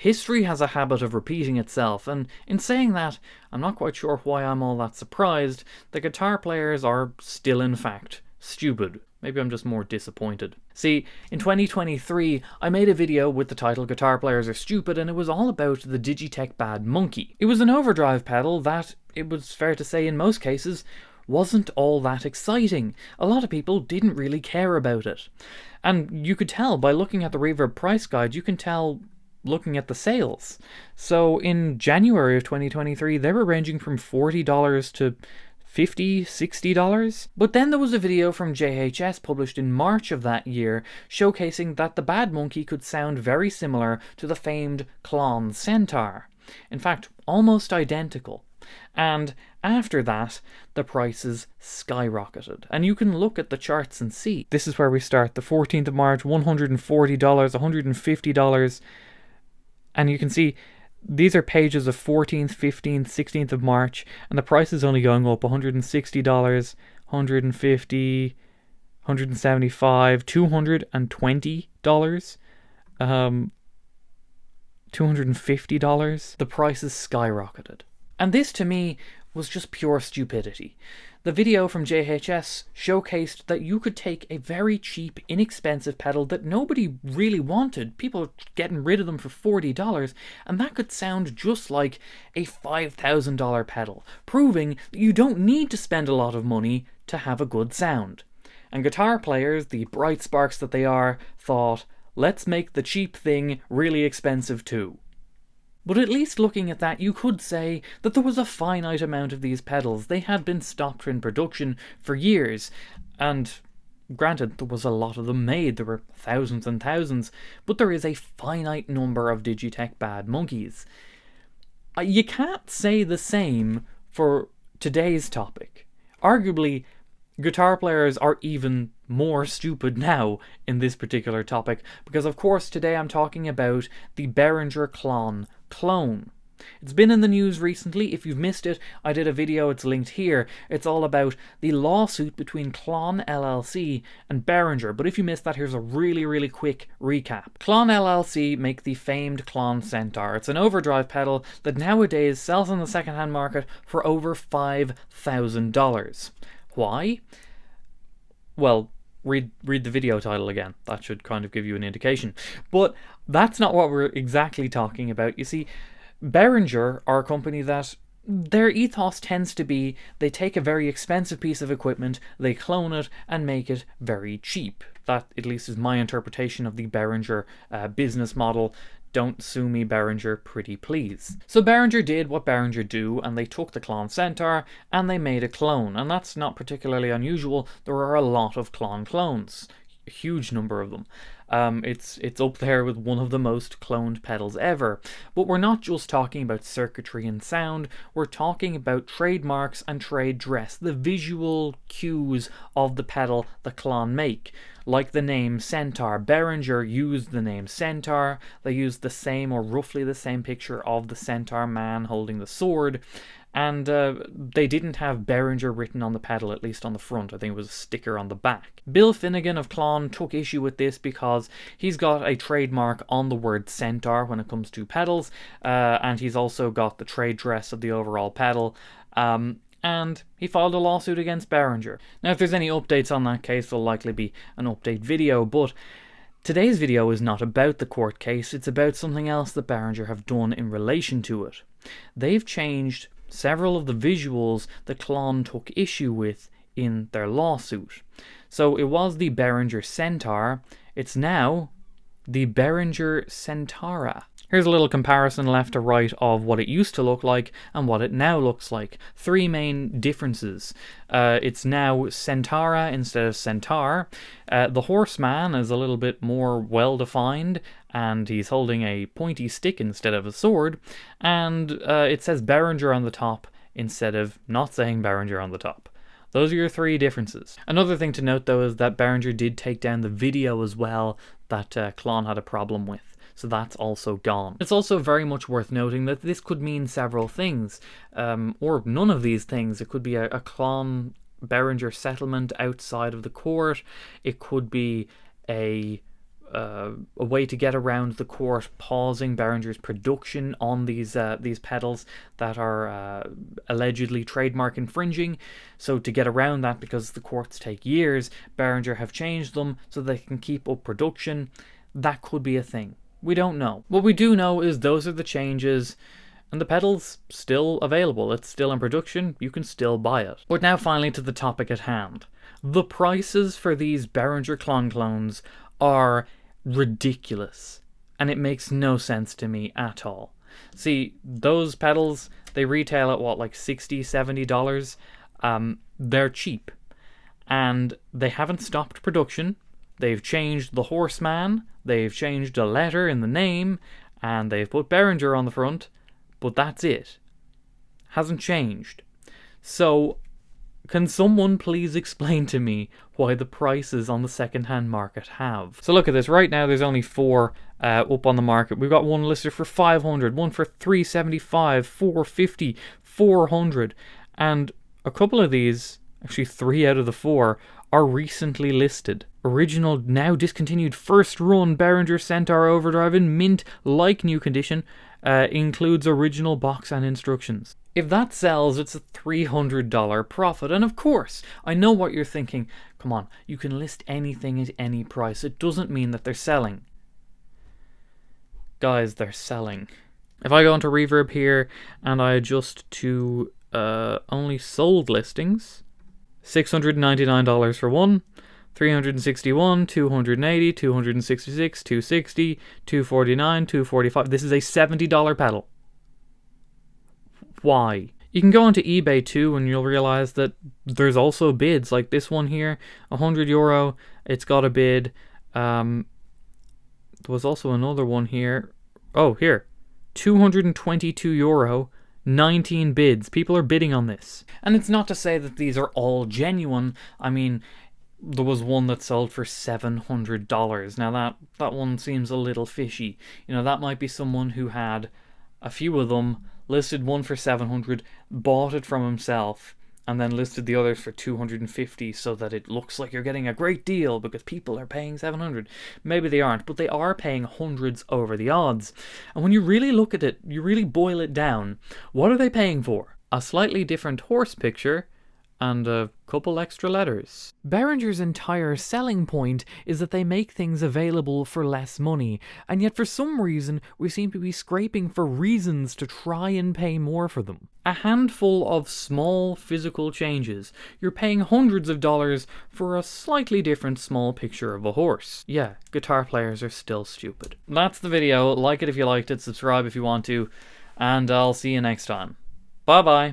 history has a habit of repeating itself, and in saying that, I'm not quite sure why I'm all that surprised. The guitar players are still in fact stupid. Maybe I'm just more disappointed. See, in 2023, I made a video with the title Guitar Players Are Stupid, and it was all about the Digitech Bad Monkey. It was an overdrive pedal that, it was fair to say in most cases, wasn't all that exciting. A lot of people didn't really care about it. And you could tell by looking at the Reverb price guide, you can tell looking at the sales. So in January of 2023, they were ranging from $40 to $50, $60. But then there was a video from JHS published in March of that year showcasing that the Bad Monkey could sound very similar to the famed Klon Centaur. In fact, almost identical. And after that, the prices skyrocketed. And you can look at the charts and see. This is where we start. The 14th of March, $140, $150. And you can see these are pages of 14th, 15th, 16th of March, and the price is only going up. $160, $150, $175, $220, $250. The prices skyrocketed. And this to me was just pure stupidity. The video from JHS showcased that you could take a very cheap, inexpensive pedal that nobody really wanted, people getting rid of them for $40, and that could sound just like a $5,000 pedal, proving that you don't need to spend a lot of money to have a good sound. And guitar players, the bright sparks that they are, thought, let's make the cheap thing really expensive too. But at least looking at that, you could say that there was a finite amount of these pedals. They had been stocked in production for years, and granted, there was a lot of them made. There were thousands and thousands, but there is a finite number of Digitech Bad Monkeys. You can't say the same for today's topic. Arguably, guitar players are even more stupid now in this particular topic, because of course today I'm talking about the Behringer Klon clone. It's been in the news recently. If you've missed it, I did a video, it's linked here. It's all about the lawsuit between Klon LLC and Behringer, but if you missed that, here's a really quick recap. Klon LLC make the famed Klon Centaur. It's an overdrive pedal that nowadays sells on the secondhand market for over $5,000. Why? Well, read the video title again. That should kind of give you an indication. But that's not what we're exactly talking about. You see, Behringer are a company that their ethos tends to be they take a very expensive piece of equipment, they clone it, and make it very cheap. That, at least, is my interpretation of the Behringer business model. Don't sue me, Behringer, pretty please. So Behringer did what Behringer do, and they took the Klon Centaur and they made a clone. And that's not particularly unusual. There are a lot of Klon clones. A huge number of them. It's up there with one of the most cloned pedals ever. But we're not just talking about circuitry and sound, we're talking about trademarks and trade dress, the visual cues of the pedal the Klon make. Like the name Centaur. Behringer used the name Centaur. They used the same or roughly the same picture of the Centaur man holding the sword. And they didn't have Behringer written on the pedal, at least on the front. I think it was a sticker on the back. Bill Finnegan of Klon took issue with this because he's got a trademark on the word Centaur when it comes to pedals, and he's also got the trade dress of the overall pedal. And he filed a lawsuit against Behringer. Now, if there's any updates on that case, there'll likely be an update video, but today's video is not about the court case, it's about something else that Behringer have done in relation to it. They've changed several of the visuals the Klon took issue with in their lawsuit. So it was the Behringer Centaur, it's now the Behringer Centaura. Here's a little comparison left to right of what it used to look like and what it now looks like. Three main differences. It's now Centaura instead of Centaur. The horseman is a little bit more well-defined, and he's holding a pointy stick instead of a sword. And it says Behringer on the top instead of not saying Behringer on the top. Those are your three differences. Another thing to note, though, is that Behringer did take down the video as well that Klon had a problem with. So that's also gone. It's also very much worth noting that this could mean several things, or none of these things. It could be a Klon Behringer settlement outside of the court. It could be a a way to get around the court pausing Behringer's production on these pedals that are allegedly trademark infringing. So to get around that, because the courts take years, Behringer have changed them so they can keep up production. That could be a thing. We don't know. What we do know is those are the changes, and the pedal's still available. It's still in production. You can still buy it. But now finally to the topic at hand. The prices for these Behringer Klon clones are ridiculous, and it makes no sense to me at all. See, those pedals, they retail at what, like $60, $70? They're cheap, and they haven't stopped production. They've changed the horseman, they've changed a letter in the name, and they've put Behringer on the front, but that's it. Hasn't changed. So, can someone please explain to me why the prices on the second-hand market have? So look at this. Right now there's only 4 up on the market. We've got one listed for $500, one for $375, $450, $400, and a couple of these, actually 3 out of the 4, are recently listed. Original, now discontinued, first run Behringer Centaur Overdrive in mint like new condition, includes original box and instructions. If that sells, it's a $300 profit. And of course, I know what you're thinking. Come on, you can list anything at any price. It doesn't mean that they're selling. Guys, they're selling. If I go into Reverb here and I adjust to only sold listings, $699 for one, $361, $280, $266, $260, $249, $245. This is a $70 pedal. Why? You can go onto eBay too and you'll realize that there's also bids, like this one here, €100, it's got a bid. There was also another one here. Oh, here, €222, 19 bids. People are bidding on this. And it's not to say that these are all genuine. I mean, there was one that sold for $700. Now that one seems a little fishy. You know, that might be someone who had a few of them, listed one for $700, bought it from himself, and then listed the others for $250 so that it looks like you're getting a great deal because people are paying $700. Maybe they aren't, but they are paying hundreds over the odds. And when you really look at it, you really boil it down, what are they paying for? A slightly different horse picture and a couple extra letters. Behringer's entire selling point is that they make things available for less money, and yet for some reason we seem to be scraping for reasons to try and pay more for them. A handful of small physical changes. You're paying hundreds of dollars for a slightly different small picture of a horse. Yeah, guitar players are still stupid. That's the video. Like it if you liked it, subscribe if you want to, and I'll see you next time. Bye bye.